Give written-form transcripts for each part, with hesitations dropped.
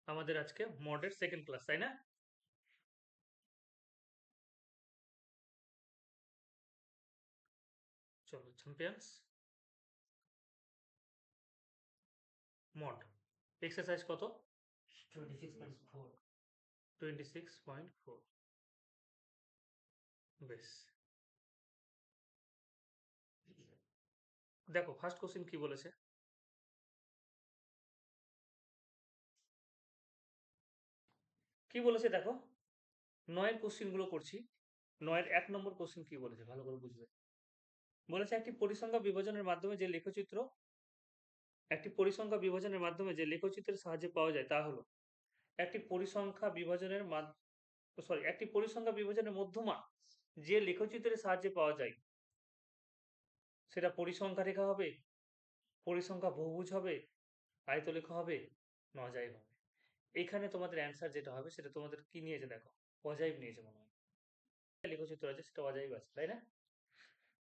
আমাদের আজকে মডের second class, তাই না? চলো, চ্যাম্পিয়ন্স মড এক্সারসাইজ কত? 26.4 26.4। বেশ, দেখো ফার্স্ট কোশ্চেন কি বলেছে। কি বলেছে দেখো, নয়ের কোশ্চেন গুলো করছি। নয়ের 1 নম্বর কোশ্চেন কি বলেছে ভালো করে বুঝবে। বলেছে একটি পরিসংখ্যা বিভাজনের মাধ্যমে যে লেখচিত্রের সাহায্যে পাওয়া যায় তা হলো একটি পরিসংখ্যা বিভাজনের মধ্যমা যে লেখচিত্রের সাহায্যে পাওয়া যায় সেটা পরিসংখ্যা রেখা হবে, পরিসংখ্যা বহুভুজ হবে, আয়তলেখ হবে, নজাইভ হবে। এখানে তোমাদের অ্যান্সার যেটা হবে সেটা তোমাদের কি নিয়েছে দেখো, অজাইব নিয়েছে মনে হয়। লেখচিত্র আছে সেটা অজাইব আছে, তাই না?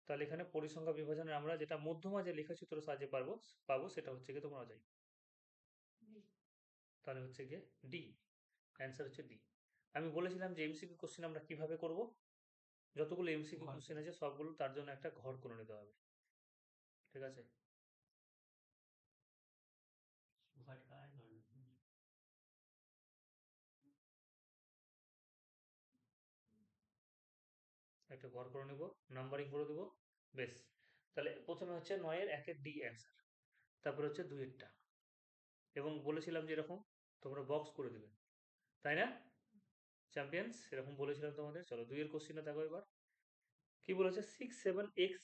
তাহলে এখানে পরিসংখ্যা বিভাজনের আমরা যেটা মধ্যমা যে লেখচিত্র সাহায্যে পাবো সেটা হচ্ছে গিয়ে তোমার অজাইব। তাহলে হচ্ছে গিয়ে ডি, অ্যান্সার হচ্ছে ডি। আমি বলেছিলাম যে এমসিকিউ কোশ্চেন আমরা কিভাবে করব, যতগুলো এমসিকিউ কোশ্চেন আছে সবগুলো তার জন্য একটা ঘর করে নিতে হবে, ঠিক আছে? একটা ঘর করে নেব, নাম্বারিং করে দেবো। বেশ, তাহলে প্রথমে হচ্ছে 9-এর 1-এর ডি অ্যান্সার, তারপরে হচ্ছে 2-এরটা, এবং বলেছিলাম যে এরকম তোমরা বক্স করে দেবে, তাই না চ্যাম্পিয়ন্স? এরকম বলেছিলাম তোমাদের। চলো 2-এর কোশ্চেনটা দেখো এবার। কি বলেছে? 6 7 x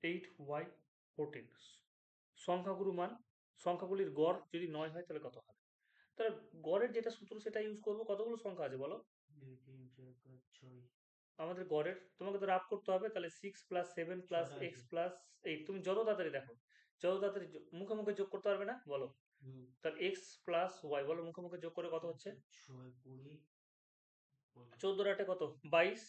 8 y 14 সংখ্যাগুলির গড় যদি 9 হয় তাহলে কত হবে? তাহলে গড়ের যেটা সূত্র সেটা ইউজ করবো। কতগুলো সংখ্যা আছে বলো 2 3 4 5 6 আমাদের গড়ের? তোমাকে তো রাফ করতে হবে। তাহলে 6 + 7 + x + 8, তুমি যত তাড়াতাড়ি দেখো, যত তাড়াতাড়ি মুখে মুখে যোগ করতে পারবে না বলো। তাহলে x + y বলো, মুখে মুখে যোগ করে কত হচ্ছে? 6 20 14 কত? 22।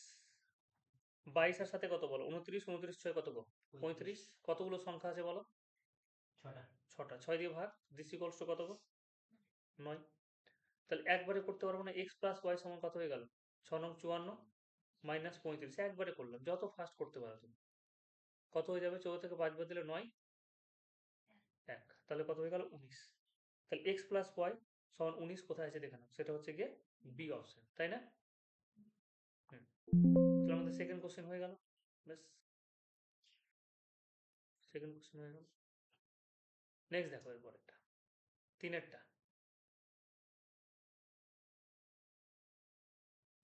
22 আর সাথে কত বলো? 29। 29 6 কত গো? 35। কতগুলো সংখ্যা আছে বলো? 6টা। 6টা। 6 দিয়ে ভাগ, দিস ইকুয়ালস টু কত গো? 9। তাহলে একবারে করতে পারবো না? x + y সমান কত হয়ে গেল? 6 9 54 -35। একবারে করলাম, যত ফাস্ট করতে পারো তুমি। কত হয়ে যাবে? 14 থেকে 5 বাদ দিলে 9 1, তাহলে কত হয়ে গেল? 19। তাহলে x + y সমান 19 কোথায় আছে দেখে নাও, সেটা হচ্ছে গিয়ে বি অপশন, তাই না? তাহলে আমাদের সেকেন্ড কোশ্চেন হয়ে গেল। বেশ, সেকেন্ড কোশ্চেন হয়ে গেল। নেক্সট দেখো এর পরেরটা, 3-এরটা।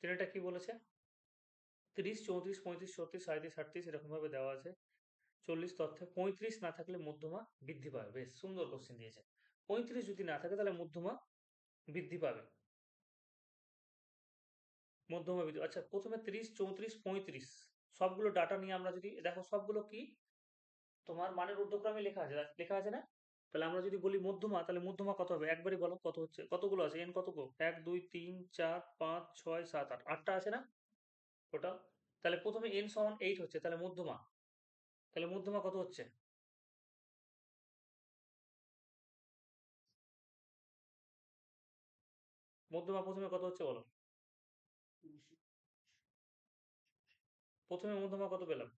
3-এরটা কি বলেছে? 30 34 35 36 37 38 এরকম ভাবে দেওয়া আছে। 40 তথ্যে 35 না থাকলে মধ্যমা বৃদ্ধি পাবে। বেশ সুন্দর কোশ্চেন দিয়েছে। 35 যদি না থাকে তাহলে মধ্যমা বৃদ্ধি পাবে। মধ্যমা বৃদ্ধি, আচ্ছা প্রথমে 30 34 35 সবগুলো ডাটা নিয়ে আমরা যদি দেখো, সবগুলো কি তোমার মানের ঊর্ধ্বক্রমে লেখা আছে না? তাহলে আমরা যদি বলি মধ্যমা, তাহলে মধ্যমা কত হবে একবারই বলো, কত হচ্ছে? কতগুলো আছে? এন কত গো? 1 2 3 4 5 6 7 8, 8টা আছে না টোটাল? তাহলে প্রথমে n সমান 8 হচ্ছে, তাহলে মধ্যমা, তাহলে মধ্যমা কত হচ্ছে? মধ্যমা প্রথমে কত হচ্ছে বলো? প্রথমে মধ্যমা কত পেলাম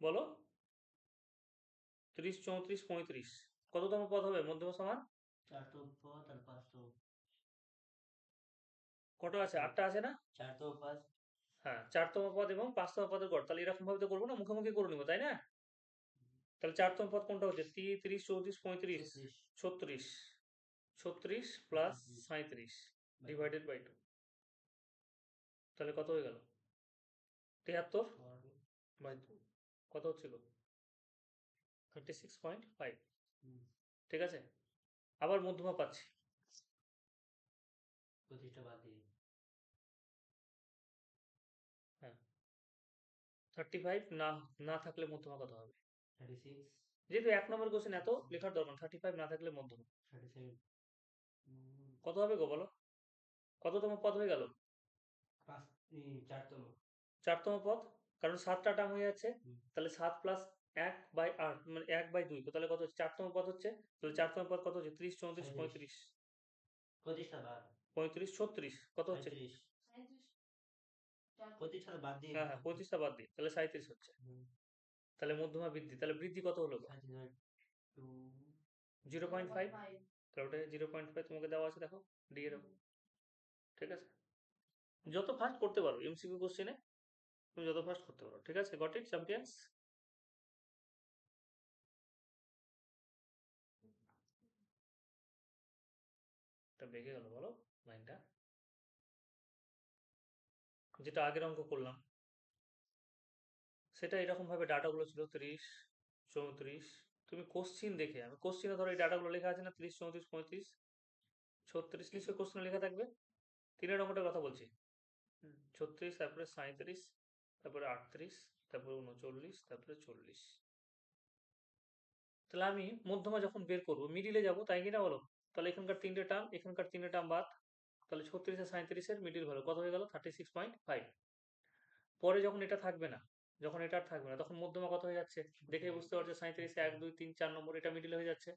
বলো? 30 34 35, কততম পদ হবে মধ্যমা সমান? 4 পদ আর 5 কত আছে? 8টা আছে না? 4 5। হ্যাঁ, 4তম পদ এবং 5তম পদের গড়। তাহলে এরকম ভাবে তো করবো না, মুখোমুখি করে নিবো, তাই না? তাহলে 4তম পদ কোনটা হচ্ছে? 30 34 35 36। 36 প্লাস 37 ডিভাইডেড বাই 2, তাহলে কত হয়ে গেল? 73 বাই 2, কত হচ্ছিল? 36.5। ঠিক আছে, আবার মধ্যমা পাচ্ছি। 25টা বাদ দিয়ে হ্যাঁ, 35 না না থাকলে মধ্যমা কত হবে? 36 যেহেতু 1 নম্বর কোশ্চেন এত লেখার দরকার, 35 না থাকলে মধ্যমা 37 কত হবে গো বলো? কততম পদ হয়ে গেল? 5 4তম 4তম পদ, কারণ 7টা টার্ম হয়ে যাচ্ছে। তাহলে 7 প্লাস 1/8 মানে 1/2, তাহলে কত হচ্ছে? 4তম পদ হচ্ছে। তাহলে 4তম পদ কত হচ্ছে? 30 34 35। 25টা বাদ 35 36 কত হচ্ছে? 35 25টা বাদ দিয়ে হ্যাঁ 25টা বাদ দিই তাহলে 37 হচ্ছে। তাহলে মধ্যমা বৃদ্ধি, তাহলে বৃদ্ধি কত হলো গো? 0.5। তাহলে ওটা 0.5 তোমাকে দেওয়া আছে, দেখো ডি এরকম। ঠিক আছে, যত ফাস্ট করতে পারো এমসিকিউ কোশ্চেনে, তুমি যত ফাস্ট করতে পারো। ঠিক আছে, গট ইট চ্যাম্পিয়ন্স? এটা বেগে গেল বলো লাইনটা, যেটা আগের অঙ্ক করলাম সেটা এরকম ভাবে ডাটাগুলো ছিল 30 34। তুমি কোশ্চিন দেখে, আমি কোশ্চিনে ধরো এই ডাটাগুলো লেখা আছে না, 30 34 35 36, নিশ্চয়ই কোশ্চিনে লেখা থাকবে। তিনের অঙ্কটার কথা বলছি। 36, তারপরে 37, তারপরে 38, তারপরে 39, তারপরে 40। তাহলে আমি মধ্যমা যখন বের করবো মিডিলে যাব, তাই কিনা বলো? তাহলে এখানকার তিনটে টার্ম, এখানকার তিনটে টার্ম বাদ। তাহলে 36 আর 37 মিডিল ভ্যালু কত হয়ে গেল? 36.5। পরে যখন এটা থাকবে না, যখন এটা আর থাকবে না, তখন মধ্যমা কত হয়ে যাচ্ছে দেখে বুঝতে পারছো? 37 1 2 3 4 নম্বর, এটা মিডিল হয়ে যাচ্ছে।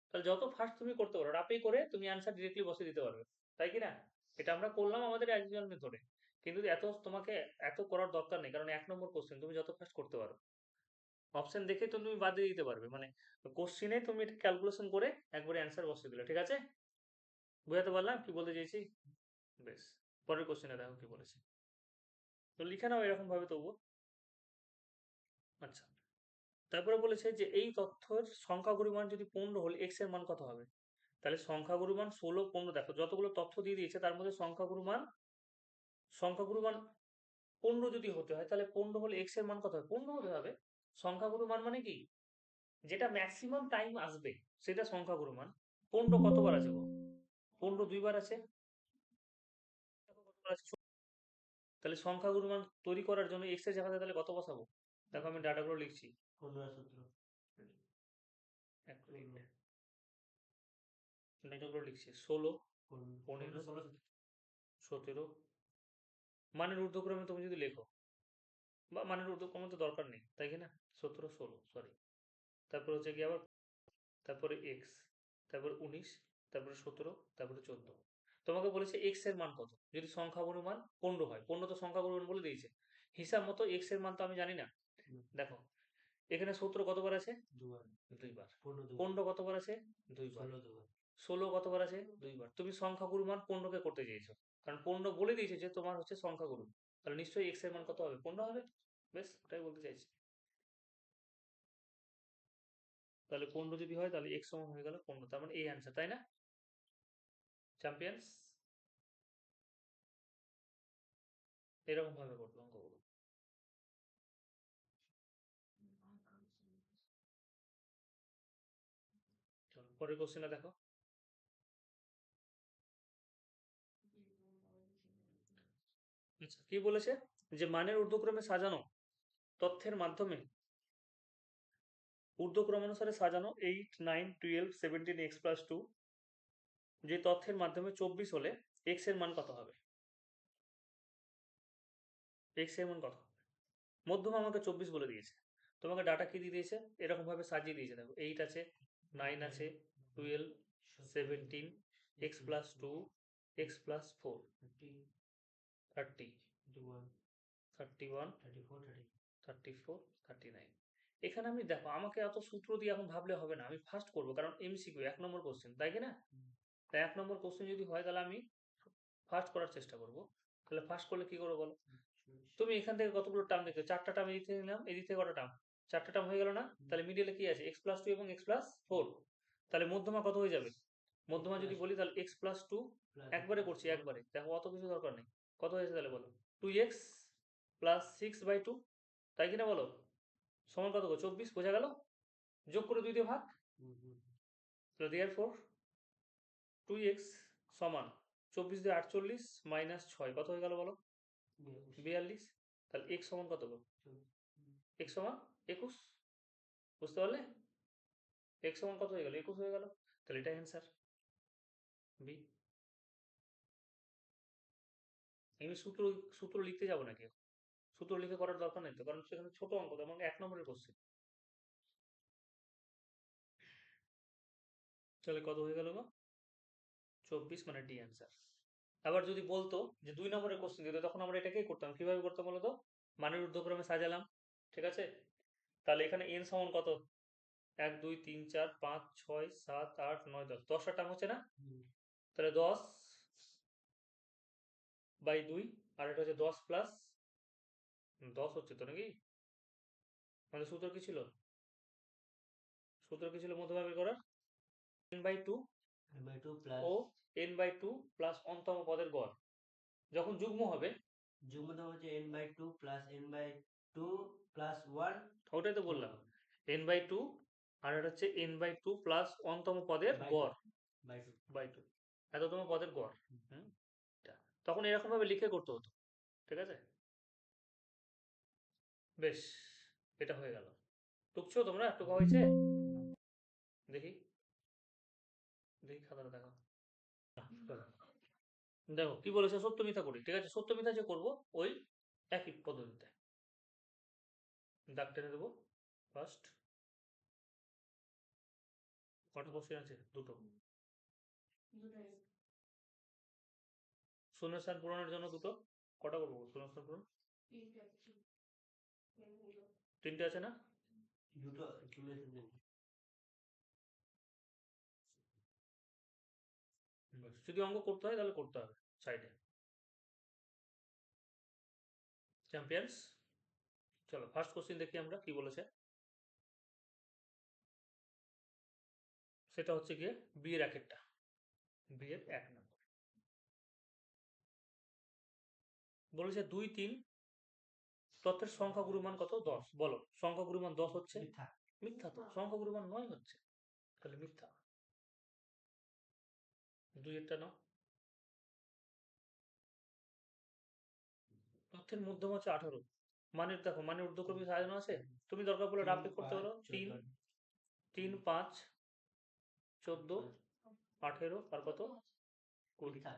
তাহলে যত ফাস্ট তুমি করতে পারো, রাপে করে তুমি অ্যান্সার ডিরেক্টলি বসিয়ে দিতে পারবে, তাই কি না? এটা আমরা করলাম আমাদের অ্যাকচুয়াল মেথডে, কিন্তু এত তোমাকে এত করার দরকার নেই, কারণ 1 নম্বর কোশ্চেন তুমি যত ফাস্ট করতে পারো অপশন দেখে তো তুমি বাদ দিয়ে দিতে পারবে, মানে কোশ্চিনে তুমি এটা ক্যালকুলেশন করে একবারে অ্যান্সার বসিয়ে দিলে। ঠিক আছে, বুঝাতে পারলাম কি বলতে চাইছি? বেশ, পরের কোশ্চেনে দেখো কি বলেছে, তো লিখে নাও এরকম ভাবে তবুও। আচ্ছা, তারপরে বলেছে যে এই তথ্যের সংখ্যাগুরু মান যদি 15 হলে এক্স এর মান কত হবে? তাহলে সংখ্যাগুরু মান 16 15, দেখো যতগুলো তথ্য দিয়ে দিয়েছে তার মধ্যে সংখ্যাগুরু মান 15 যদি হতে হয়, তাহলে 15 হলে এক্স এর মান কত হবে? 15 হতে হবে। সংখ্যাগুরু মান মানে কি? যেটা ম্যাক্সিমাম টাইম আসবে সেটা সংখ্যাগুরু মান। 15 কতবার আছে গো? 15 দুইবার আছে। কতবার আছে? তাহলে সংখ্যাগুরু মান তৈরি করার জন্য এক্স এর জায়গাতে তাহলে কত বসাবো? দেখো আমি ডাটাগুলো লিখছি। 15 17 এক মিনিট, ডাটাগুলো লিখছি। 16 15 16 17, মানের ঊর্ধ্বক্রমে তুমি যদি লেখো, বা মানের ঊর্ধ্বক্রমে তো দরকার নেই, তাই কি না? 17 16 সরি, তারপর হচ্ছে কি আবার, তারপরে এক্স, তারপরে 19, তারপরে 17, তারপরে 14। তোমাকে বলেছে এক্স এর মান কত যদি সংখ্যাগুরু মান 15 হয়। 15 তো সংখ্যাগুরু মান বলে দিয়েছে, হিসাব মতো এক্স এর মান তো আমি জানি না। দেখো এখানে 17 কতবার আছে? দুবার দুইবার। 15 15 কতবার আছে? দুইবার। 16 দুবার 16 কতবার আছে? দুইবার। তুমি সংখ্যাগুরু মান 15 কে করতে চেয়েছো, কারণ 15 বলে দিয়েছে যে তোমার হচ্ছে সংখ্যাগুরু, তাহলে নিশ্চয়ই এক্স এর মান কত হবে? 15 হবে। বেশ, ওটাই বলতে চাইছি। তাহলে 15 যদি হয় তাহলে এক্স সমান হয়ে গেল 15, তার মানে এই অ্যান্সার, তাই না চ্যাম্পিয়ন্স? এরকম ভাবে করবো অঙ্কগুলো। চলো পরের কোশ্চেনটা দেখো। আচ্ছা, কি বলেছে? যে মানের ঊর্ধ্বক্রমে সাজানো তথ্যের মাধ্যমে, ঊর্ধ্বক্রমানুসারে সাজানো 8 9 12 17 x প্লাস 2 যে তথ্যের মাধ্যমে 24 হলে এক্স এর মান কত হবে? এক্স এর মান কত হবে? মধ্যমা আমাকে 24 বলে দিয়েছে, তোমাকে ডাটা কি দিয়ে দিয়েছে? এরকম ভাবে সাজিয়ে দিয়েছে, দেখো 8 আছে, 9 আছে, 12 17 x প্লাস 2 x প্লাস 4 30 31 34 39। এখানে আমি দেখো, আমাকে এত সূত্র দিয়ে এখন ভাবলে হবে না, আমি ফার্স্ট করবো, কারণ এমসিকিউ 1 নম্বর কোশ্চেন, তাই কি না? তাই 1 নম্বর কোশ্চেন যদি হয় তাহলে আমি ফার্স্ট করার চেষ্টা করব। তাহলে ফার্স্ট করলে কি করবো বলো? তুমি এখান থেকে কতগুলো টার্ম দেখছো? 4টা টার্ম এদিক থেকে নিলাম, এদিক থেকে কটা টার্ম? 4টা টার্ম হয়ে গেল না? তাহলে মিডিলে কি আছে? এক্স প্লাস 2 এবং এক্স প্লাস 4। তাহলে মধ্যমা কত হয়ে যাবে? মধ্যমা যদি বলি তাহলে এক্স প্লাস 2, একবারে করছি একবারে, দেখো অত কিছু দরকার নেই। কত হয়েছে তাহলে বলো? 2x প্লাস 6/2, তাই কিনা বলো? সমান কত গো? 24, বোঝা গেল? যোগ করে 2 দিয়ে ভাগ। তাহলে দেয়ারফর 2x সমান 24 দিয়ে 48 মাইনাস 6 কত হয়ে গেল বলো? 42। তাহলে x সমান কত গো? x সমান 21, বুঝতে পারলে? x সমান কত হয়ে গেল? 21 হয়ে গেল। তাহলে এটাই অ্যান্সার, বি। এমনি সূত্র সূত্র লিখতে যাবো নাকি? সূত্র লিখে করার দরকার নেই তো, কারণ সেখানে ছোট অঙ্ক, তেমন 1 নম্বরের কোশ্চেন। তাহলে কত হয়ে গেল গো? 24 মানে ডি অ্যান্সার। আবার যদি বলতো যে 2 নম্বরের কোশ্চেন দিত, তখন আমরা এটাকেই করতাম। কিভাবে করতাম বলতো? মানের ঊর্ধ্বক্রমে সাজালাম, ঠিক আছে? তাহলে এখানে n সমান কত? 1 2 3 4 5 6 7 8 9 10, 10টা টার্ম হচ্ছে না? তাহলে 10 বাই 2, আর এটা হচ্ছে 10 প্লাস 10 হচ্ছে তো নাকি? মানে সূত্র কি ছিল? সূত্র কি ছিল মধ্যমা বের করার? n/2 n/2 প্লাস ও n/2 প্লাস অন্তম পদের গড় যখন যুগ্ম হবে, যুগ্মটা হচ্ছে n/2 প্লাস n/2 প্লাস 1 ওটাই তো বললাম, n/2 আর এটা হচ্ছে n/2 প্লাস অন্তম পদের বাই গড় 2 বাই 2, এততম পদের গড়। হুম, তখন এরকম ভাবে লিখে করতে হতো, ঠিক আছে? বেশ, এটা হয়ে গেল। টুকছো তোমরা? টুকা হয়েছে? দেখি দেখি খাতাটা দেখো। দেখো কি বলেছে, সত্য মিথ্যা করি, ঠিক আছে? সত্য মিথ্যা যে করবো ওই একই পদ্ধতিতে দাগ টেনে দেবো ফার্স্ট। কটা কোশ্চেন আছে? দুটো। শূন্যস্থান পূরণের জন্য দুটো। কটা করবো শূন্যস্থান পূরণ? তিনটে আছে না? দুটো তুলে ব্যাস, যদি অঙ্ক করতে হয় তাহলে করতে হবে সাইডে। চ্যাম্পিয়ন্স, চলো ফার্স্ট কোশ্চেন দেখি আমরা কি বলেছে। সেটা হচ্ছে গিয়ে বিয়ের একেরটা, বিয়ের 1 নম্বর বলেছে 2 3 তথ্যের সংখ্যাগুরু মান কত? 10। বলো সংখ্যাগুরু মান 10 হচ্ছে? মিথ্যা মিথ্যা তো, সংখ্যাগুরু মান 9 হচ্ছে, তাহলে মিথ্যা। 2 এরটা নাও। তথ্যের মধ্যম হচ্ছে 18, মানের দেখো মানের ঊর্ধ্বক্রমে সাজানো আছে। তুমি দরকার পড়লে রাফ করতে পারো, 3 3 5 14 18 আর কত? 20। মিথ্যা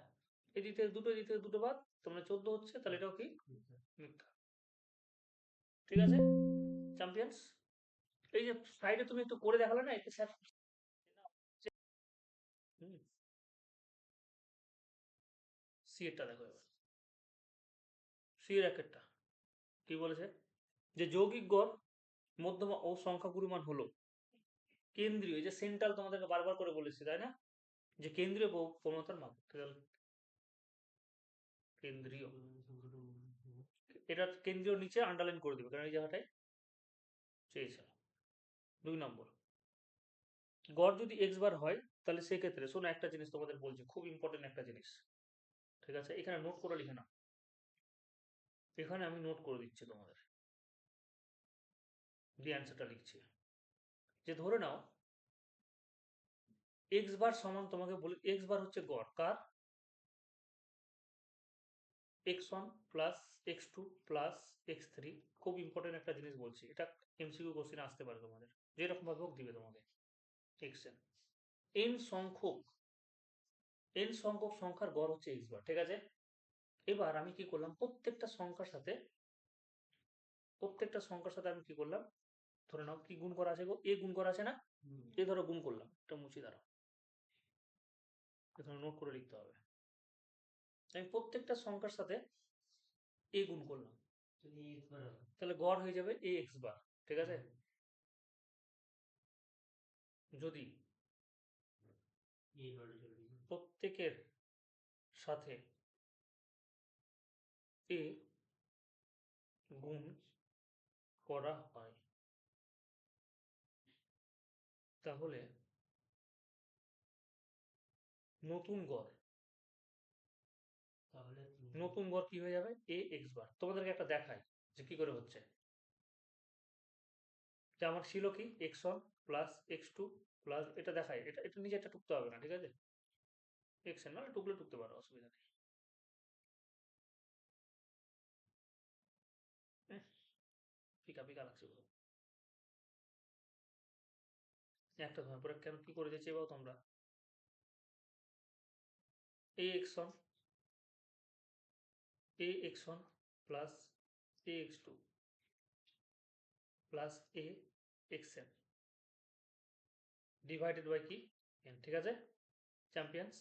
এই দিক থেকে দুটো, এই দিক থেকে দুটো বাদ, তোমরা 14 হচ্ছে, তাহলে এটাও কি? মিথ্যা। ঠিক আছে চ্যাম্পিয়ন্স? এই যে সাইডে তুমি একটু করে দেখালে না, এটা স্যার। সি এরটা দেখো এবার, সি এর একেরটা কি বলেছে? যে যৌগিক গড় মধ্যমা ও সংখ্যাগুরু মান হলো কেন্দ্রীয়, এই যে সেন্ট্রাল তোমাদেরকে বারবার করে বলেছি তাই না, যে কেন্দ্রীয় প্রবণতার মান। কেন্দ্রীয়, এটা কেন্দ্রীয় নিচে আন্ডারলাইন করে দিবে, কারণ এই জায়গাটায় চেয়েছে। 2 নম্বর, গড় যদি এক্স বার হয় তাহলে সেক্ষেত্রে শোনো একটা জিনিস তোমাদের বলছি, খুব ইম্পর্টেন্ট একটা জিনিস, ঠিক আছে? এখানে নোট করে লিখে নাও, এখানে আমি নোট করে দিচ্ছি তোমাদের, দিয়ে অ্যান্সারটা লিখছি। যে ধরে নাও এক্স বার সমান, তোমাকে বলি এক্স বার হচ্ছে গড় কার? x1 plus x2 plus x3। খুব ইম্পর্টেন্ট একটা জিনিস বলছি, এটা এমসিকিউ কোশ্চেন আসতে পারে তোমাদের, যেরকম ভাবে হোক দিবে তোমাকে। xn, n সংখ্যক n সংখ্যক সংখ্যার গড় হচ্ছে x বার, ঠিক আছে? এবার আমি কি করলাম, প্রত্যেকটা সংখ্যার সাথে আমি কি করলাম, ধরে নাও কি গুণ করা আছে গো, এ গুণ করা আছে না? এ ধরো গুণ করলাম, এটা মুছে দাঁড়াও, এখানে নোট করে লিখতে হবে। আমি প্রত্যেকটা সংখ্যার সাথে এ গুণ করলাম, তাহলে গড় হয়ে যাবে এ এক্স বার, ঠিক আছে? যদি প্রত্যেকের সাথে এ গুণ করা হয় তাহলে নতুন গড়, নতুন গড় কি হয়ে যাবে? এ এক্স বার। তোমাদেরকে একটা দেখাই যে কি করে হচ্ছে। যে আমার ছিল কি x1 প্লাস x2 প্লাস, এটা দেখাই, এটা এটা নিজে একটা টুকতে হবে না, ঠিক আছে? xn মানে টুকলে টুকতে পারো, অসুবিধা নেই। পিকা পিকা লাগছে পুরো। একটা ধর পরে কেন কি করে দিয়েছে এবার তোমরা, ax1 ax1 plus ax2 plus axn divided by কি n, ঠিক আছে চ্যাম্পিয়ন্স?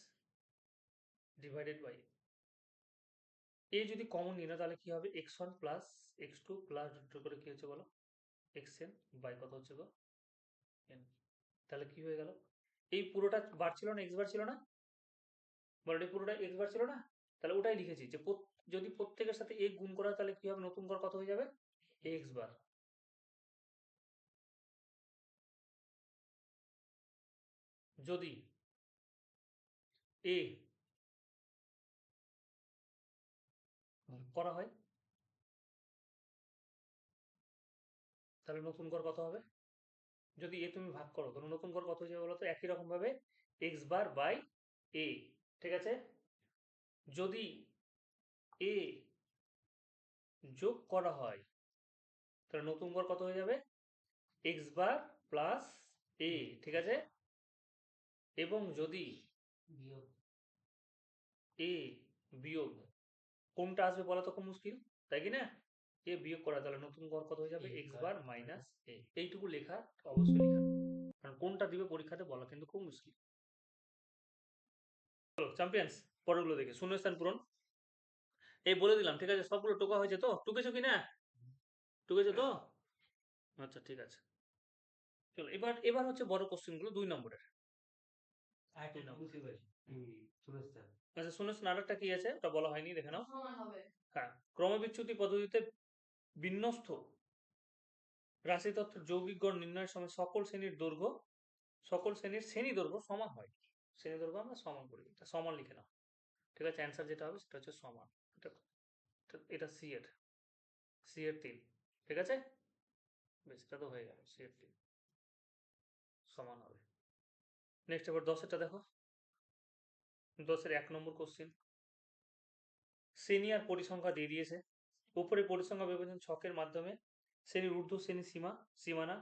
ডিভাইডেড বাই এ যদি কমন নিই না তাহলে কি হবে x1 plus x2 plus root করে কি হচ্ছে বলো xn বাই কত হচ্ছে গো n। তাহলে কি হয়ে গেল এই পুরোটা বার ছিল না x বার ছিল না বলো এই পুরোটা x বার ছিল না তাহলে ওটাই লিখেছি যে যদি প্রত্যেকের সাথে a গুণ করা হয় তাহলে কি হবে নতুন গড় কত হয়ে যাবে x বার। যদি a করা হয় তাহলে নতুন গড় কত হবে যদি এ তুমি ভাগ করো তাহলে নতুন গড় কত হয়ে যাবে বলো তো একই রকম ভাবে x বার বাই a ঠিক আছে। যদি a যোগ করা হয় তাহলে নতুন গড় কত হয়ে যাবে x বার প্লাস a ঠিক আছে। এবং যদি বিয়োগ a বিয়োগ কোনটা আসবে বলা তো খুব মুশকিল তাই কি না এ বিয়োগ করা তাহলে নতুন গড় কত হয়ে যাবে A x bar bar minus a এইটুকু লেখা অবশ্যই লেখা কারণ কোনটা দিবে পরীক্ষাতে বলা কিন্তু খুব মুশকিল। চলো চ্যাম্পিয়ন্স পরেরগুলো দেখে শূন্যস্থান পূরণ এই বলে দিলাম ঠিক আছে সবগুলো টোকা হয়েছে তো টুকেছো কি না টুকেছো তো আচ্ছা ঠিক আছে। চলো এবার এবার হচ্ছে বড় কোশ্চেন গুলো 2 নম্বরের। আরেকটা বুঝতে পারছি শূন্যস্থান আচ্ছা শূন্যস্থান আরেকটা কি আছে ওটা বলা হয়নি দেখে নাও। সমান হবে হ্যাঁ ক্রমবিচ্যুতি পদ্ধতিতে বিন্যস্ত রাশিতত্ত্বের যৌগিক গড় নির্ণয়ের সময় সকল শ্রেণীর দৈর্ঘ্য সকল শ্রেণীর শ্রেণী দৈর্ঘ্য সমান হয় শ্রেণী দৈর্ঘ্য আমরা সমান করি এটা সমান লিখে নাও ঠিক আছে অ্যান্সার যেটা হবে সেটা হচ্ছে সমান এটা এটা সি এর 3 ঠিক আছে বেশ এটা তো হয়ে গেল সি এর 3 সমান হবে। নেক্সট এবার 10 দেখো 10 1 নম্বর কোশ্চেন শ্রেণী আর পরিসংখ্যা দিয়ে দিয়েছে উপরে পরিসংখ্যা বিভাজন ছকের মাধ্যমে শ্রেণীর ঊর্ধ্ব শ্রেণীর সীমানা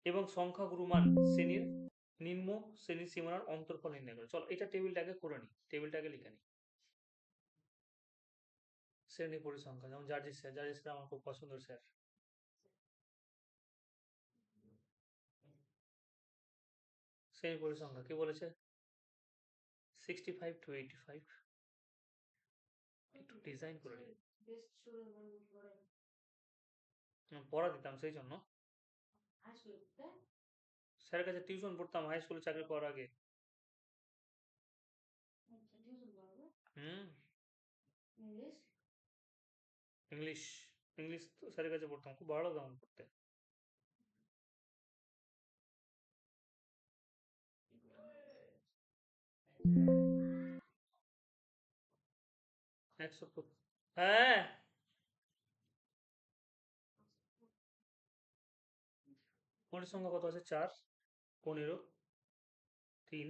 এবং সংখ্যাগুরু মান শ্রেণীর নিম্ন শ্রেণীর সীমানার অন্তর্ফল নির্ণয় করে চলো এটা টেবিলটাকে করে নিই টেবিলটাকে লিখে নিই। শ্রেণী পরিসংখ্যা যেমন জার্জিস স্যার আমার খুব পছন্দের স্যার। শ্রেণী পরিসংখ্যা কি বলেছে 65 to 85 একটু ডিজাইন করে নিই বেস্ট স্টুডেন্ট বন্ধু করে পড়া দিতাম সেই জন্য আসলে স্যারের কাছে টিউশন পড়তাম হাই স্কুলে চাকরি করার আগে। আচ্ছা টিউশন করবে হুম ইংলিশ ইংলিশ ইংলিশ তো স্যারের কাছে পড়তাম খুব ভালো লাগতো আমার পড়তে। একশো হ্যাঁ পরিসংখ্যা কত আছে 4 15 3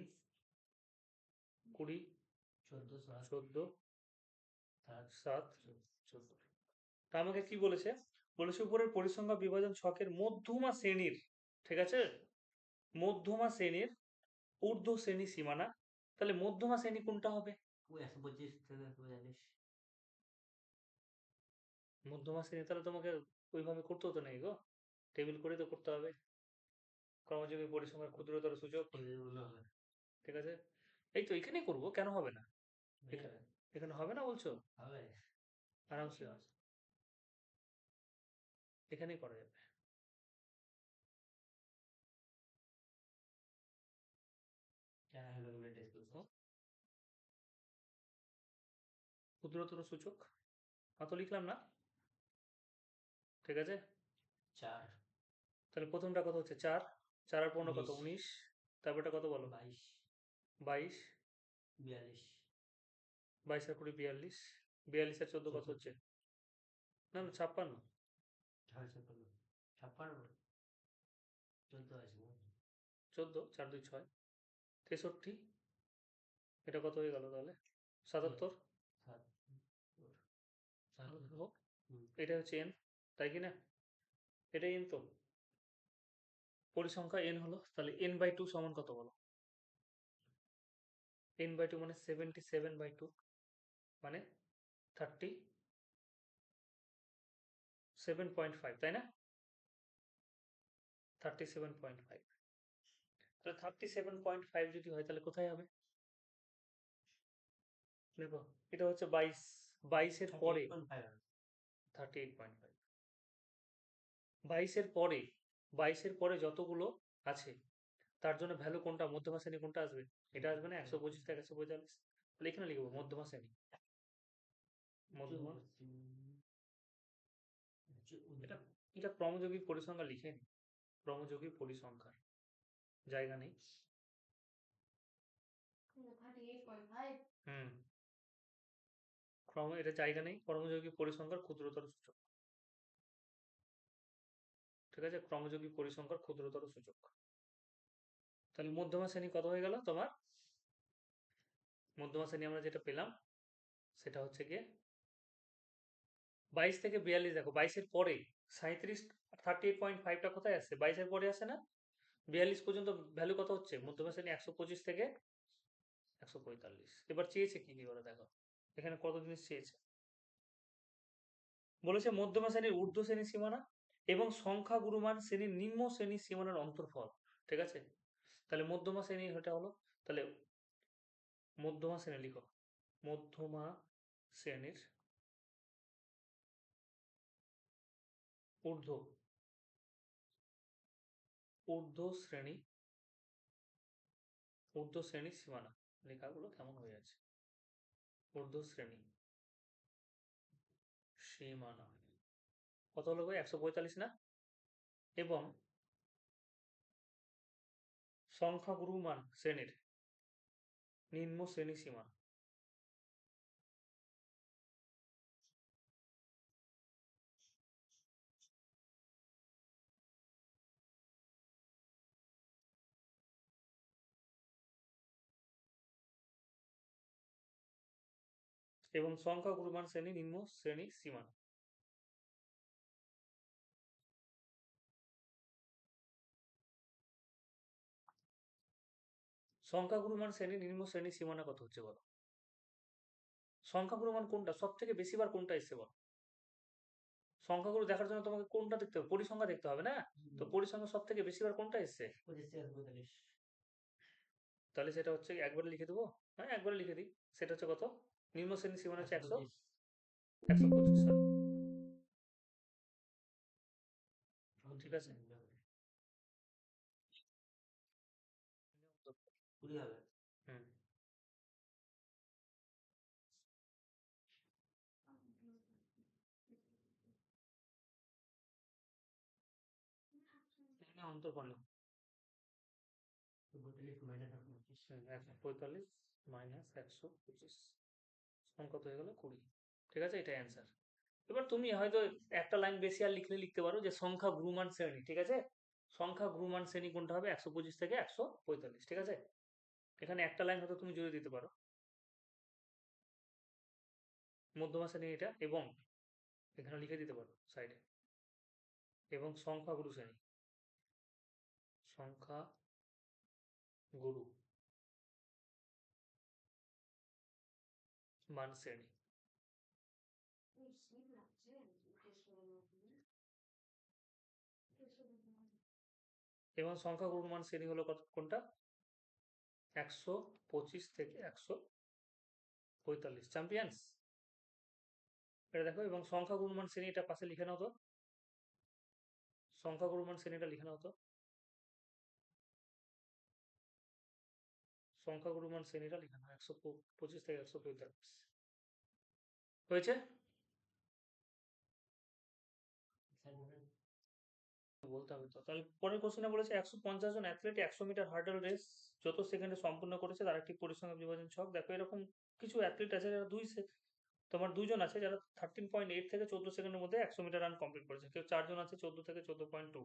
20 14 14 7 7 14 তা আমাকে কি বলেছে বলেছে উপরের পরিসংখ্যা বিভাজন ছকের মধ্যমা শ্রেণীর ঠিক আছে মধ্যমা শ্রেণীর ঊর্ধ্ব শ্রেণী সীমানা তাহলে মধ্যমা শ্রেণী কোনটা হবে 125 থেকে 140 মধ্যমা শ্রেণী তাহলে তোমাকে ওইভাবে করতে হতো নাকি গো টেবিল করে তো করতে হবে ক্রমযোগী পরিসংখ্যার ক্ষুদ্রতর সূচক ঠিক আছে এই তো এখানেই করবো কেন হবে না এখানে এখানে হবে না বলছো হবে আরামসে এখানেই করা যাবে ক্ষুদ্রতর সূচক অত লিখলাম না ঠিক আছে 4 তাহলে প্রথমটা কত হচ্ছে 4 4 আর 15 কত 19 19 তারপরটা কত বলো 22 22 42 22 আর 20 42 42 আর 14 কত হচ্ছে না না 56 56 14 আছে 14 4 2 6 63 এটা কত হয়ে গেল তাহলে 77 এটা হচ্ছে n তাই কি না এটাই n তো পরিসংখ্যা n হলো তাহলে n/2 সমান কত বলো n/2 মানে 77/2 মানে 37.5 তাই না 37.5 তাহলে 37.5 যদি হয় তাহলে কোথায় হবে দেখো এটা হচ্ছে 22, 22-এর পরে 38.5 38.5, 22-এর পরে 22-এর পরে যতগুলো আছে তার জন্য ভ্যালু কোনটা, মধ্যমা শ্রেণী কোনটা আসবে? এটা আসবে না 125 থেকে 145, তাহলে এখানে লিখবো মধ্যমা শ্রেণী। মধ্যমা এটা এটা ক্রমযোগী পরিসংখ্যা লিখে নি, ক্রমযোগী পরিসংখ্যার জায়গা নেই। 38.5. হুম, এটা জায়গা নেই, কর্মযোগী পরিসংখ্যার ক্ষুদ্রতর সূচক। ঠিক আছে, ক্রমযোগী পরিসংখ্যার ক্ষুদ্রতর সূচক। তাহলে মধ্যমা শ্রেণী কত হয়ে গেল তোমার? মধ্যমা শ্রেণী আমরা যেটা পেলাম সেটা হচ্ছে গিয়ে 22 থেকে 42। দেখো 22-এর পরে 37, 38.5টা কোথায় আসছে? 22-এর পরে আসে না? 42 পর্যন্ত ভ্যালু কত হচ্ছে? মধ্যমা শ্রেণী 125 থেকে 145। এবার চেয়েছে কি ওরা, দেখো এখানে কত জিনিস চেয়েছে। বলেছে মধ্যমা শ্রেণীর ঊর্ধ্ব শ্রেণীর সীমানা এবং সংখ্যা গুরুমান শ্রেণীর নিম্ন শ্রেণীর সীমানার অন্তর্ফল। ঠিক আছে, তাহলে মধ্যমা শ্রেণীর এটা হলো, তাহলে মধ্যমা শ্রেণী লিখো, মধ্যমা শ্রেণীর ঊর্ধ্ব ঊর্ধ্ব শ্রেণী ঊর্ধ্ব শ্রেণীর সীমানা। লেখাগুলো কেমন হয়ে আছে? ঊর্ধ্ব শ্রেণী সীমানা কত হলো গো? 145 না? এবং সংখ্যা গুরুমান শ্রেণীর নিম্ন শ্রেণী সীমানা। এবং সংখ্যা গুরুমান শ্রেণী নিম্ন শ্রেণী সীমানা। সংখ্যা গুরুমান শ্রেণী নিম্ন শ্রেণী সীমানা কত হচ্ছে বলো? সংখ্যা গুরুমান কোনটা সব থেকে বেশিবার কোনটা এসছে বলো? সংখ্যাগুলো দেখার জন্য তোমাকে কোনটা দেখতে হবে? পরিসংখ্যা দেখতে হবে না? তো পরিসংখ্যা সব থেকে বেশিবার কোনটা এসছে? 25 থেকে 45 তাহলে সেটা হচ্ছে একবারে লিখে দেবো। হ্যাঁ, একবারে লিখে দিই। সেটা হচ্ছে কত? নিম্ন শ্রেণী সীমানা হচ্ছে 125 125 সাল। ঠিক আছে, 20 হবে। হুম, এখানে অন্তর্ফল নেই। 42 মাইনাস 25 145 মাইনাস 125 সমান কত হয়ে গেল? 20। ঠিক আছে, এটা অ্যান্সার। এবার তুমি হয়তো একটা লাইন বেশি আর লিখলে লিখতে পারো যে সংখ্যা গুরুমান শ্রেণী। ঠিক আছে, সংখ্যা গুরুমান শ্রেণী কোনটা হবে? 125 থেকে 145। ঠিক আছে, এখানে একটা লাইন হয়তো তুমি জুড়ে দিতে পারো মধ্যমা শ্রেণী এটা, এবং এখানে লিখে দিতে পারো সাইডে, এবং সংখ্যা গুরু শ্রেণী, সংখ্যা গুরু মান শ্রেণী। এবং সংখ্যা গুরু মান শ্রেণী হলো কোনটা? 125 থেকে 145। চ্যাম্পিয়ন্স, এটা দেখো। এবং সংখ্যা গুণমান শ্রেণী এটা পাশে লিখে নাও তো, সংখ্যা গুণমান শ্রেণীটা লিখে নাও তো, সংখ্যা গুণমান শ্রেণীটা লিখে নাও 125 থেকে 145 হয়েছে। বলতে হবে তো। তাহলে পরের কোশ্চেনে বলেছে 150 জন অ্যাথলেট 100 মিটার হার্ডেল রেস যত সেকেন্ডে সম্পূর্ণ করেছে তার একটি পরিসংখ্যান বিভাজন ছক। দেখো এরকম কিছু অ্যাথলিট আছে যারা তোমার দুইজন আছে যারা 13.8 থেকে 14 সেকেন্ডের মধ্যে 100 মিটার রান কমপ্লিট করেছে। কেউ 4 জন আছে 14 থেকে 14.2,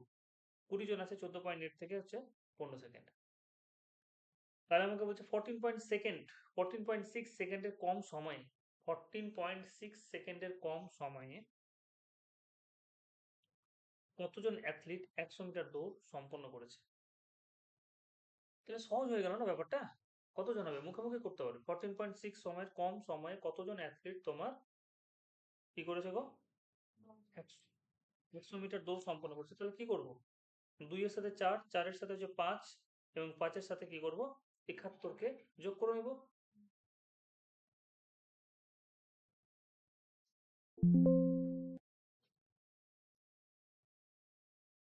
20 জন আছে 14.8 থেকে হচ্ছে 15 সেকেন্ড। তাহলে আমাকে বলছে 14.6 সেকেন্ডের কম সময়ে 14.6 সেকেন্ডের কম সময়ে কতজন অ্যাথলিট 100 মিটার দৌড় সম্পন্ন করেছে? তাহলে সহজ হয়ে গেল না ব্যাপারটা? কতজন হবে? মুখে মুখে করতে পারবে। 14.6 সময়ের কম সময়ে কতজন অ্যাথলিট তোমার কি করেছে গো? 100 মিটার দৌড় সম্পন্ন করেছে। তাহলে কি করব? 2 এর সাথে 4, 4 এর সাথে হচ্ছে 5 এবং 5 এর সাথে কি করব? 71 কে যোগ করে নেব।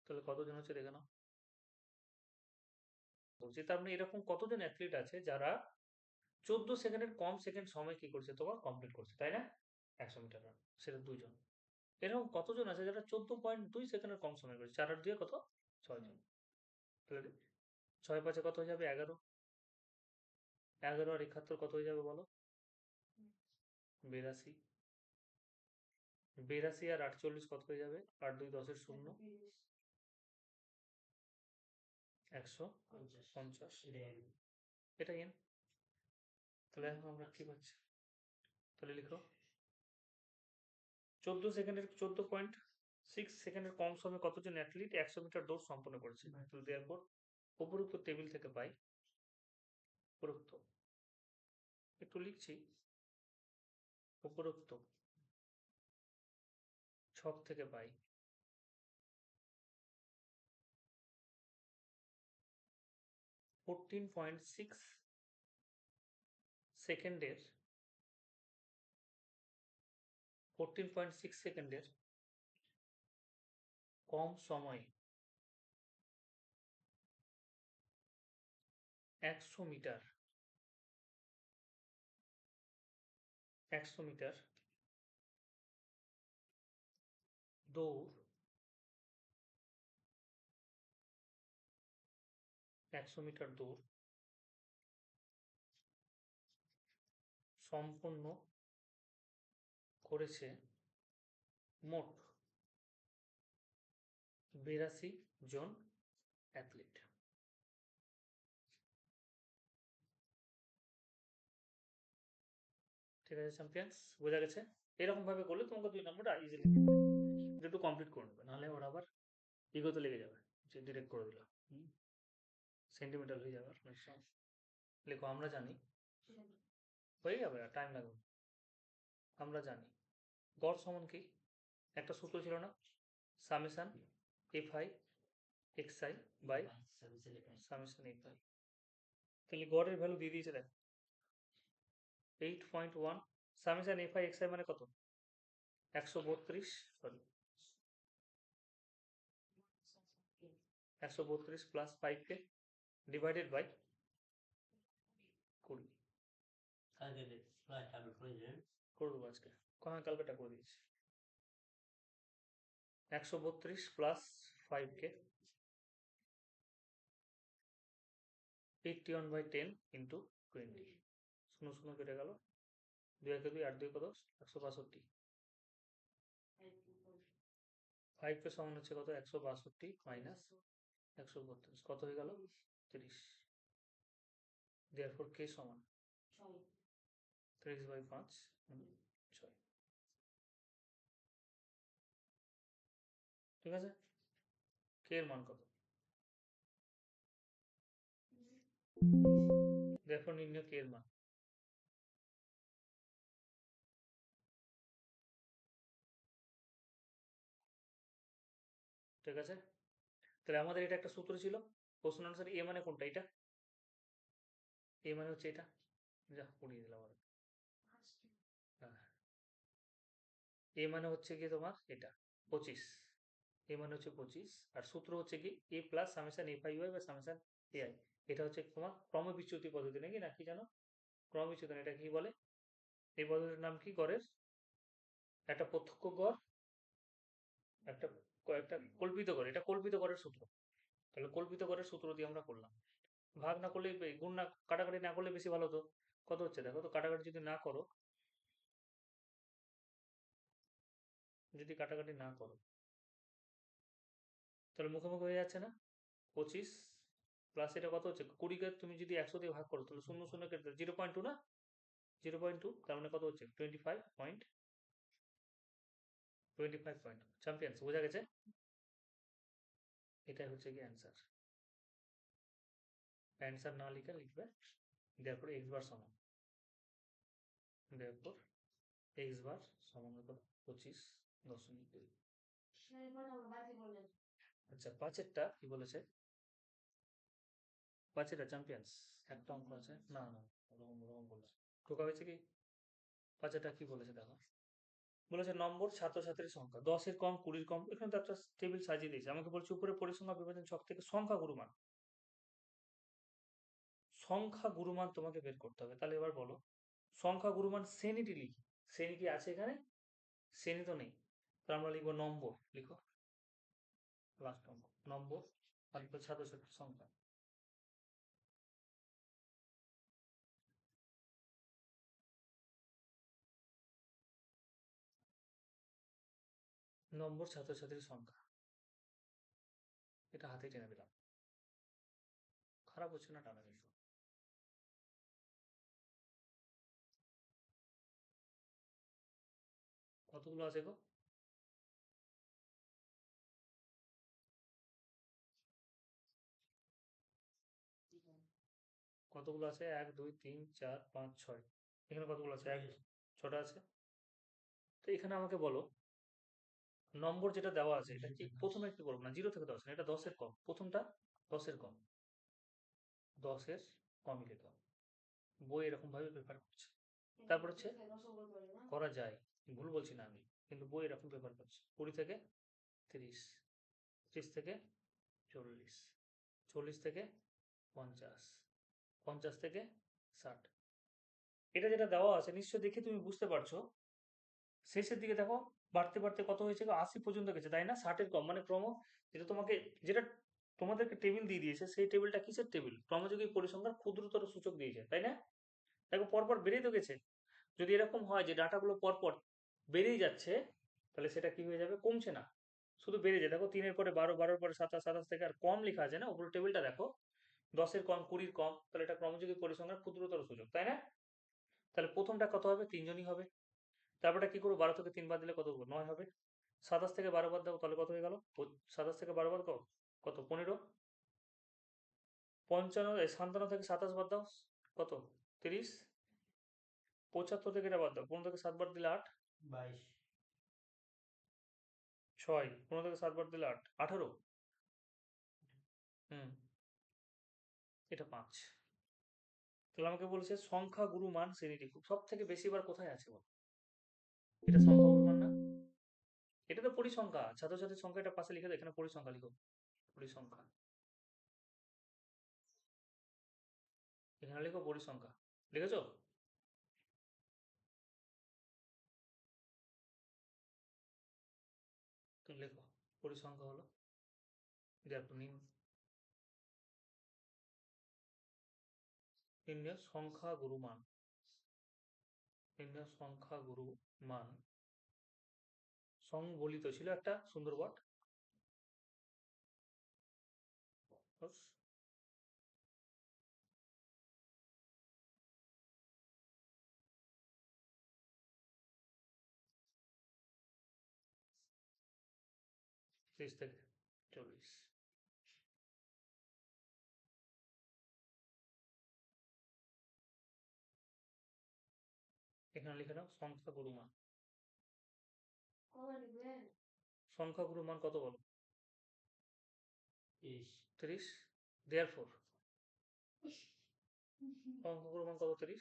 তাহলে কতজন হচ্ছে দেখে নাও। বলছি তার মানে এরকম কতজন অ্যাথলিট আছে যারা 14 সেকেন্ডের কম সেকেন্ড সময় কি করছে তোমার কমপ্লিট করছে, তাই না? 100 মিটার রান, সেটা 2 জন। এরকম কতজন আছে যারা 14.2 সেকেন্ডের কম সময় করছে? 4 আর 2 কত? 6 জন। তাহলে 6 5 কত হয়ে যাবে? 11। 11 আর 71 কত হয়ে যাবে বলো? 82। 82 আর 48 কত হয়ে যাবে? 8 2 10 0। 150। এটা এন। তাহলে এখন আমরা কি পাচ্ছি? তাহলে লিখো 14 সেকেন্ডের কম সময়ে কতজন অ্যাথলিট 100 মিটার দৌড় সম্পন্ন করেছে? তাহলে দেওয়ার পর উপরোক্ত টেবিল থেকে পাই, উপরোক্ত একটু লিখছি, উপরোক্ত ছক থেকে পাই 14.6 সেকেন্ডের 14.6 সেকেন্ডের কম সময়ে 100 মিটার 100 মিটার দৌড় 100 মিটার দৌড় সম্পন্ন করেছে মোট 82 জন অ্যাথলিট। ঠিক আছে চ্যাম্পিয়ন্স, বোঝা গেছে? এরকম ভাবে করলে তোমাকে 2 নম্বরটা ইজিলি একটু কমপ্লিট করে নেবে, নাহলে ওরা আবার ইগোতে লেগে যাবে যে ডিরেক্ট করে দিল, সেন্টিমিটার হয়ে যাবে অনেক সময়। লেখো আমরা জানি, হয়ে যাবে, টাইম লাগবে। আমরা জানি গড় সমান কি? একটা সূত্র ছিল না, summation FI XI by summation FI. তাহলে গড়ের ভ্যালু দিয়ে দিয়েছে দেখ 8.1। সামেশন এফআই এক্সআই মানে কত? 132, sorry 132 plus 5k divided by 20 করে দেবো আজকে, কালকেটা করে দিয়েছি। 132 প্লাস 5k 81/10 ইন্টু 20, 0 0 কেটে গেল, 2 1 2 8 2 কত? 162। 5 কে সমান হচ্ছে কত? 162 মাইনাস 132 কত হয়ে গেল? 30। দেয়ারফর কে সমান 30/5 6। ঠিক আছে, কে এর মান কত? দেয়ারফর নির্ণয় কে এর মান। ঠিক আছে, তাহলে আমাদের এটা একটা সূত্র ছিল, কোশ্চেন আনসার এ মানে কোনটা? এটা এ মানে হচ্ছে এটা, যা পড়িয়ে দিলাম আর। হ্যাঁ, এ মানে হচ্ছে কি তোমার এটা 25, এ মানে হচ্ছে 25, আর সূত্র হচ্ছে কি a plus summation f i y বা সামেশন এ আই। এটা হচ্ছে তোমার ক্রমবিচ্যুতি পদ্ধতি নাকি, না কি জানো? ক্রমবিচ্যুতি, এটা কি বলে? এই পদ্ধতির নাম কি? গড়ের একটা প্রত্যক্ষ গড়, একটা একটা কল্পিত গড়, এটা কল্পিত গড়ের সূত্র। তাহলে কল্পিত গড়ের সূত্র দিয়ে আমরা করলাম, ভাগ না করলে, গুণ না, কাটাকাটি না করলে বেশি ভালো হতো। কত হচ্ছে দেখো তো, কাটাকাটি যদি না করো, যদি কাটাকাটি না করো তাহলে মুখোমুখি হয়ে যাচ্ছে না? 25 প্লাস এটা কত হচ্ছে 20কে তুমি যদি 100 দিয়ে ভাগ করো তাহলে 0 0 কেটে 0.2 না, 0.2, তার মানে কত হচ্ছে 25 পয়েন্ট। চ্যাম্পিয়ন্স, বোঝা গেছে? এটাই হচ্ছে কি অ্যান্সার। অ্যান্সার না লিখে লিখবে দেয়ারপর এক্স বার সমান, দেয়ারপর এক্স বার সমান কত? 25.2। আচ্ছা, পাঁচেরটা কি বলেছে? পাঁচেরটা চ্যাম্পিয়ন্স একটা অঙ্ক আছে, না না ওরকম ওরকম বলছে, টোকা হয়েছে কি? পাঁচেরটা কি বলেছে দেখো, বলেছে নম্বর ছাত্রছাত্রীর সংখ্যা 10-এর কম 20-র কম, এখানে তো একটা টেবিল সাজিয়ে দিয়েছে। আমাকে বলছে উপরে পরিসংখ্যা বিভাজন ছক থেকে সংখ্যা গুরুমান, সংখ্যা গুরুমান তোমাকে বের করতে হবে। তাহলে এবার বলো সংখ্যা গুরুমান শ্রেণীটি লিখি। শ্রেণী কি আছে এখানে? শ্রেণী তো নেই, তো আমরা লিখবো নম্বর, লিখো ক্লাস নম্বর, নম্বর আর লিখবো ছাত্রছাত্রীর সংখ্যা। নম্বর ছাত্রছাত্রীর সংখ্যা, এটা হাতে টেনে দিলাম। খারাপ হচ্ছে না টানা কিন্তু? কতগুলো আছে গো? কতগুলো আছে? 1 2 3 4 5 6। এখানে কতগুলো আছে? 6টা আছে। তো এখানে আমাকে বলো নম্বর যেটা দেওয়া আছে এটা কি প্রথমে কি করবো না, 0 থেকে 10 না, এটা 10-এর কম, প্রথমটা 10-এর কম, 10-এর কমই লিখো। বই এরকম ভাবে প্রেফার করছে। তারপর হচ্ছে করা যায়, ভুল বলছি না আমি, কিন্তু বই এরকম প্রেফার করছে 20 থেকে 30, 30 থেকে 40, 40 থেকে 50, 50 থেকে 60। এটা যেটা দেওয়া আছে নিশ্চয় দেখে তুমি বুঝতে পারছো। শেষের দিকে দেখো বাড়তে বাড়তে কত হয়েছে গো? 80 পর্যন্ত গেছে, তাই না? 60-এর কম মানে ক্রম, যেটা তোমাকে, যেটা তোমাদেরকে টেবিল দিয়ে দিয়েছে, সেই টেবিলটা কিসের টেবিল? ক্রমযোগী পরিসংখ্যার ক্ষুদ্রতর সূচক দিয়েছে, তাই না? দেখো পরপর বেড়েই তো গেছে। যদি এরকম হয় যে ডাটাগুলো পরপর বেড়েই যাচ্ছে, তাহলে সেটা কি হয়ে যাবে? কমছে না, শুধু বেড়ে যায়। দেখো 3-এর পরে 12, 12-এর পরে 27, 27 থেকে আর কম লেখা আছে না উপরে টেবিলটা দেখো, 10-এর কম 20-র কম, তাহলে এটা ক্রমযোগী পরিসংখ্যার ক্ষুদ্রতর সূচক, তাই না? তাহলে প্রথমটা কত হবে? 3 জনই হবে। তারপরটা কি করবো? 12 থেকে 3 বাদ দিলে কত হবে? 9 হবে। 27 থেকে 12 বাদ দাও, তাহলে কত হয়ে গেল? 27 থেকে 12 বাদ দাও, কত? 15। 57 থেকে 27 বাদ দাও, কত? 30। 75 থেকে এটা বাদ দাও, 15 থেকে 7 বাদ দিলে 8। 22। 6। 15 থেকে 7 বাদ দিলে 8, 18। হুম, এটা 5। তাহলে আমাকে বলেছে সংখ্যা গুরু মান শ্রেণীটি সব থেকে বেশি বার কোথায় আছে বলো? এটা সংখ্যা গুরু মান না? এটা তো পরিসংখ্যা, ছাত্রছাত্রীর সংখ্যা, এটা পাশে লিখে দাও, এখানে পরিসংখ্যা লিখো, পরিসংখ্যা। এখানে লিখো পরিসংখ্যা, লিখেছো? তো লেখো পরিসংখ্যা হলো, দেখো নির্ণয় সংখ্যা গুরু মান, নির্ণয় সংখ্যা গুরু মান। সংবলিত ছিল একটা সুন্দর ওয়ার্ড, 30 থেকে 40। এখানে লিখে নাও সংখ্যা গুরু মান। সংখ্যা গুরু মান কত বলো? 30। দেয়ারফর সংখ্যা গুরু মান কত? 30।